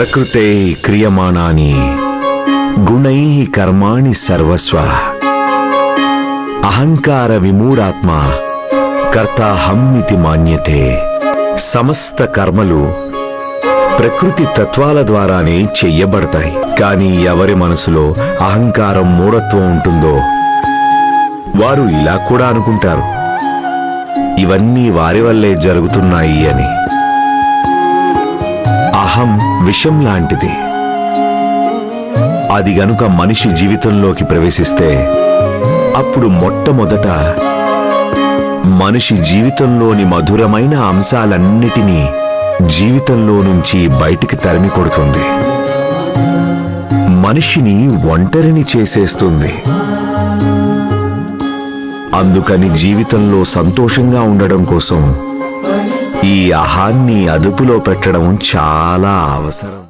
ప్రకృతే క్రియమాణాని గుణైః కర్మాణి సర్వస్వ అహంకార విమూఢాత్మ కర్తాహం ఇతి మాన్యతే. సమస్త కర్మలు ప్రకృతి తత్వాల ద్వారానే చెయ్యబడతాయి. కానీ ఎవరి మనసులో అహంకారం మూఢత్వం ఉంటుందో వారు ఇలా కూడా అనుకుంటారు, ఇవన్నీ వారి వల్లే జరుగుతున్నాయి అని. అహం విషం లాంటిది. అది గనుక మనిషి జీవితంలోకి ప్రవేశిస్తే అప్పుడు మొట్టమొదట మనిషి జీవితంలోని మధురమైన అంశాలన్నిటినీ జీవితంలో నుంచి బయటికి తరిమి కొడుతుంది. మనిషిని ఒంటరిని చేసేస్తుంది. అందుకని జీవితంలో సంతోషంగా ఉండడం కోసం ఈ అహాన్ని అదుపులో పెట్టడం చాలా అవసరం.